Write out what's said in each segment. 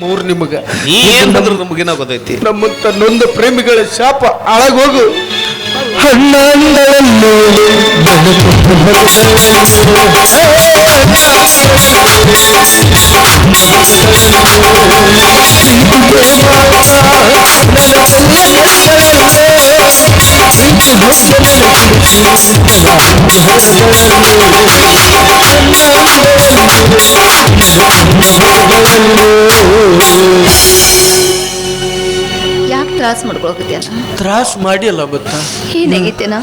ಮೂರ್ ನಿಮಗ ನೀ ಏನ್ ಬಂದ್ರು ನಮಗೇನ ಗೊತ್ತೈತಿ. ನಮ್ಮಂತ ನೊಂದ ಪ್ರೇಮಿಗಳ ಶಾಪ ಹಾಳಾಗೋಗು. ಯಾಕೆ ತ್ರಾಸ ಮಾಡ್ಕೊಳಕತ್ತೀಯ? ತ್ರಾಸ ಮಾಡಿ ಅಲ್ಲ ಬತ್ತ ಏನಾಗೈತೇನ?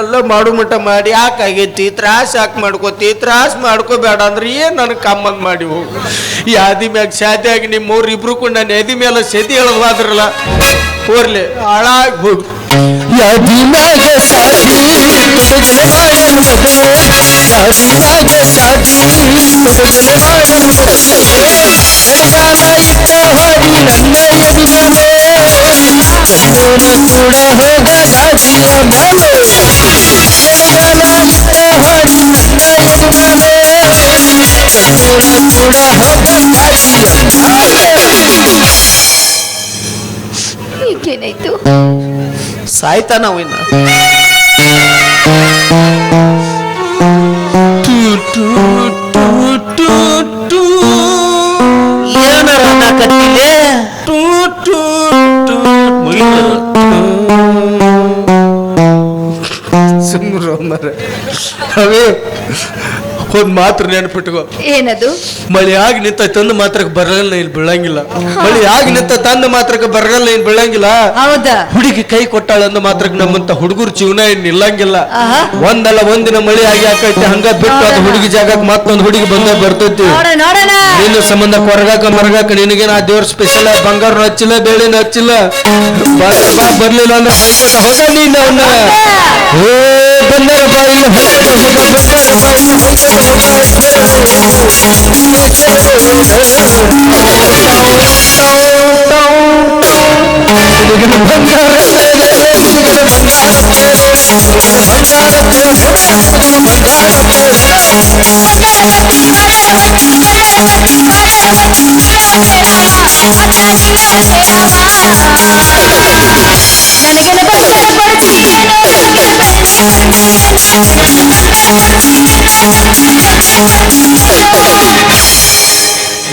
ಎಲ್ಲ ಮಾಡು ಮಟ್ಟ ಮಾಡಿ ಯಾಕಾಗೈತಿ ತ್ರಾಸ ಯಾಕೆ ಮಾಡ್ಕೋತಿ? ತ್ರಾಸ ಮಾಡ್ಕೋಬೇಡ ಅಂದ್ರೆ ಏನ್ ನನಗೆ ಕಮ್ಮಂದ್ ಮಾಡಿ ಹೋಗು. ಯಾದಿ ಮ್ಯಾಗ ಶಾದಿ ಆಗಿ ನಿಮ್ಮವ್ರು ಇಬ್ರು ಕೂಡ ನನ್ನ ಎದಿ ಮೇಲೆ ಸೆದಿ ಹೇಳೋದ್ರಲ್ಲ ಹೋರ್ಲಿ ಹಾಳಾಗಿ ಹೋಗು. ಯಾದಿ ಮ್ಯಾಗ ಶಾದಿ ಈಗೇನಾಯ್ತು? ಸಾಯ್ತಾನ ಅವಿನ ಅವೇ ಒಂದ್ ಮಾತ್ರ ನೆನಪಿಟ್ಕೋ. ಏನದು? ಮಳೆ ಆಗಿ ನಿಂತ ತಂದ ಮಾತ್ರಕ್ಕೆ ಬರಗಲ್ಲ ಇಲ್ಲಿ ಬೀಳಂಗಿಲ್ಲ. ಮಳೆ ಆಗಿ ನಿಂತ ತಂದ ಮಾತ್ರಕ್ಕೆ ಬರಗಲ್ಲ ಇಲ್ಲಿ ಬೀಳಂಗಿಲ್ಲ. ಹೌದಾ? ಹುಡುಗಿ ಕೈ ಕೊಟ್ಟಾಳ ಅಂದ ಮಾತ್ರಕ್ಕೆ ನಮ್ಮಂತ ಹುಡುಗರು ಜೀವನ ಏನ್ ನಿಲ್ಲಂಗಿಲ್ಲ. ಒಂದಲ್ಲ ಒಂದಿನ ಮಳೆ ಆಗಿ ಹಾಕೈತಿ ಹಂಗ ಬಿಟ್ಟು ಅದು ಹುಡುಗಿ ಜಾಗಕ್ಕೆ ಮತ್ತೊಂದು ಹುಡುಗಿ ಬಂದ ಬರ್ತೈತಿ. ನಿನ್ನ ಸಂಬಂಧ ಕೊರಗಾಕ ಮರಗಾಕ ನಿನಗೇನ ಆ ದೇವ್ರ ಸ್ಪೆಷಲ್ ಬಂಗಾರ ಹಚ್ಚಿಲ್ಲ ಬೇಳೆನ ಹಚ್ಚಿಲ್ಲ. ಬರ್ಲಿಲ್ಲ ಅಂದ್ರೆ ಬೈಕೊಟ್ಟ ಹೋದ ನೀನು ಅವನ್ನ ಬಂದರ ಬಾಯಿಲ್ಲ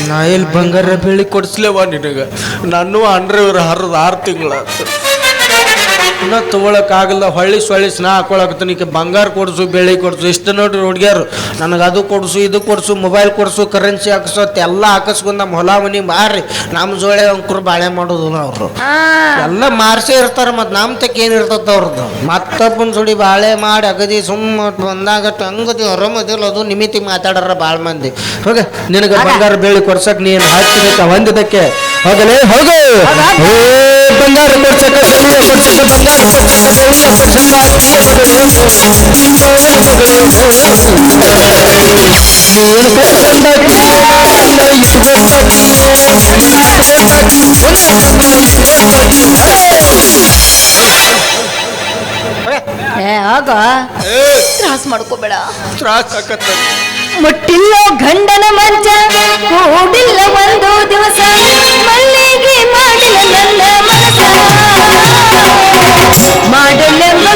ನಾ ಎಲ್ಲಿ ಬಂಗಾರ ಬೆಳಿ ಕೊಡಿಸ್ಲೇವ ನಿನಗ? ನಾನು ಅಂಡ್ರವ್ರ ಹರಿದ 6 ತಿಂಗಳಾಯ್ತು. ಇನ್ನ ತಗೊಳಕ್ ಆಗಲ್ಲ. ಹೊಳ್ಳಿ ಸ್ನಾ ಹಾಕೊಳಕತ್ತೀನಿ. ಈಗ ಬಂಗಾರ ಕೊಡ್ಸು ಬೆಳಿ ಕೊಡ್ಸು ಇಷ್ಟ ನೋಡ್ರಿ ಹುಡ್ಗ್ಯಾರು ನನಗೆ ಅದು ಕೊಡ್ಸು ಇದು ಕೊಡ್ಸು ಮೊಬೈಲ್ ಕೊಡ್ಸು ಕರೆನ್ಸಿ ಹಾಕಿಸೋತ್ ಎಲ್ಲ ಹಾಕಿಸ್ಕೊಂಡ್ ನಮ್ಮ ಹೊಲ ಮನಿ ಮಾರಿ ನಮ್ಮ ಜೋಳೆ ಅಂಕರು ಬಾಳೆ ಮಾಡೋದಿಲ್ಲ ಅವ್ರು. ಎಲ್ಲ ಮಾರ್ಸೇ ಇರ್ತಾರ. ಮತ್ ನಮ್ ತಕ್ಕ ಏನ್ ಇರ್ತದ ಅವ್ರದ್ದು? ಮತ್ತೊಬ್ಬನ ಜೋಡಿ ಬಾಳೆ ಮಾಡಿ ಅಗದಿ ಸುಮ್ಮ ಬಂದಾಗ ಹಂಗದಿ ಹೊರಮದಿಲ್ಲ ಅದು ನಿಮಿತಿ ಮಾತಾಡಾರ ಬಾಳ್ ಮಂದಿ. ಹೋಗ ನಿನಗ ಬಂಗಾರ ಬೆಳಿ ಕೊಡ್ಸಕ್ ನೀನ್ ಹಾಕ್ತಿರ್ತ ಒಂದಕ್ಕೆ ಹೋಗಲೇ ಹೋಗು. ಬಂಗಾರ ಕೊಡ್ಸಕ ತ್ರಾಸ ಮಾಡ್ಕೋಬೇಡ. ತ್ರಾಸ ಆಕತ್ತ. ಮುಟ್ಟಿಲ್ಲೋ ಗಂಡನ ಮಂಚ ಕೂಡಿಲ್ಲ ಒಂದು ದಿವಸ ಮಲ್ಲಿಗೆ ಮಾಡಿಲ್ಲ ನನ್ನ ಮನಸ ಮಾಡಲೆಂಬ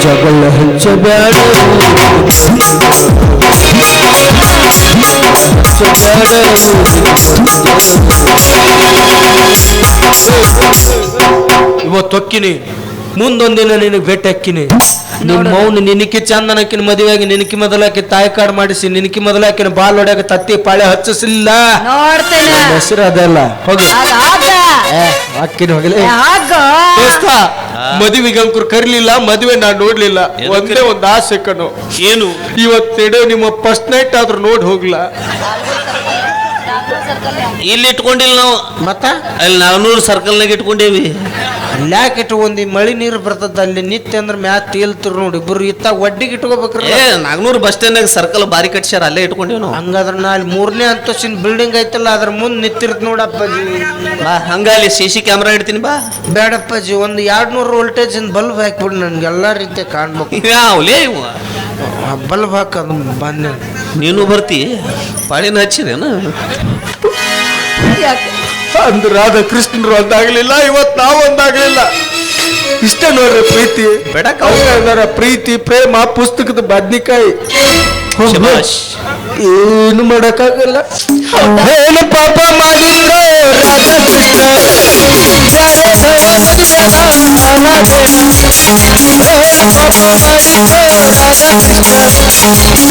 ಜಗಳ ಹಂಚಬ್ಯಾಡ ಇವತ್ತು ಹೊಕ್ಕಿನಿ ಮುಂದೊಂದಿನ ನಿನಗೆ ಭೇಟಿ ಹಾಕಿನಿ. ನಿಮ್ಮ ಮೌನ ನಿನಕಿ ಚಂದನಕ್ಕಿನ ಮದುವೆಯಾಗಿ ನಿನಕಿ ಮೊದಲಾಕಿ ತಾಯಿ ಕಾಡ್ ಮಾಡಿಸಿ ನಿನಕಿ ಮೊದಲಾಕಿನ ಬಾಲ್ ಹೊಡ್ಯಾಕ ತತ್ತಿ ಪಾಳೆ ಹಚ್ಚಿಸಿಲ್ಲ. ಹೆಸರು ಅದಲ್ಲ ಹೋಗಿ ಹಾಕಿನ ಹೋಗಲಿ. ಮದುವೆಗೆ ಅಂಕುರ್ ಕರಿಲಿಲ್ಲ, ಮದುವೆ ನಾನ್ ನೋಡ್ಲಿಲ್ಲ. ಒಂದೇ ಒಂದು ಆಸೆ ಕಣು. ಏನು? ಇವತ್ತು ನಿಮ್ಮ ಫಸ್ಟ್ ನೈಟ್ ಆದ್ರೂ ನೋಡಿ ಹೋಗ್ಲ. ಇಲ್ಲಿ ಇಟ್ಕೊಂಡಿಲ್ಲ ನಾವು. ಮತ್ತ ಅಲ್ಲಿ 400 ಸರ್ಕಲ್ನಾಗ ಇಟ್ಕೊಂಡೇವಿ. ಅಲ್ಯಾಕೆ ಇಟ್ಕೊಂಡಿ ಮಳಿ ನೀರು ಬರ್ತದ ಅಲ್ಲಿ ನಿತ್ಯ ಅಂದ್ರೆ ಮ್ಯಾತ್ ತೇಲ್ತಿರ್ ನೋಡಿ ಇಬ್ರು ಇತ್ತ ಒಡ್ಡಿಗೆ ಇಟ್ಕೋಬೇಕ್ರಿ ಏ ನಾಗ್ನೂರ್ ಬಸ್ ಸ್ಟ್ಯಾಂಡ್ ಸರ್ಕಲ್ ಬಾರಿ ಕಟ್ಸ್ಯಾರ ಅಲ್ಲೇ ಇಟ್ಕೊಂಡಿವ್ ನಾವು. ಹಂಗಾದ್ರ ನಾ ಅಲ್ಲಿ 3ನೇ ಅಂತಸ್ತಿನ ಬಿಲ್ಡಿಂಗ್ ಐತಲ್ಲ ಅದ್ರ ಮುಂದೆ ನಿಂತಿರ್ತ ನೋಡಪ್ಪಾಜಿ. ಬಾ ಹಂಗ ಅಲ್ಲಿ CC ಕ್ಯಾಮ್ರಾ ಇಡ್ತೀನಿ ಬಾ. ಬೇಡಪ್ಪಾಜಿ ಒಂದು 200 ವೋಲ್ಟೇಜ್ ಬಲ್ಬ್ ಹಾಕ್ಬಿಡಿ ನನ್ಗೆ ಎಲ್ಲಾ ರೀತಿ ಕಾಣ್ಬೇಕು. ಯಾವ್ಲೇ ಇವ ಬಲ್ಬ್ ಹಾಕದು ಬಂದೆ ನೀನು ಬರ್ತಿ ಪಾಳಿನ ಹಚ್ಚಿರೇನ? ಯಾಕೆ ಅಂದ್ರ ರಾಧಾ ಕೃಷ್ಣರು ಒಂದಾಗ್ಲಿಲ್ಲ ಇವತ್ ನಾವು ಒಂದಾಗ್ಲಿಲ್ಲ. ಇಷ್ಟ ನೋಡ್ರಿ ಪ್ರೀತಿ ಬೇಡಕ್ಕ ಅವ್ರ ಪ್ರೀತಿ ಪ್ರೇಮ ಪುಸ್ತಕದ ಬದ್ನಿಕಾಯಿ ಶಬಾಷ್. ಏನು ಮಾಡಕ್ಕಾಗಲ್ಲ. ಏನು ಪಾಪ ಮಾಡಿದ್ರು ರಾಧಾ ಕೃಷ್ಣ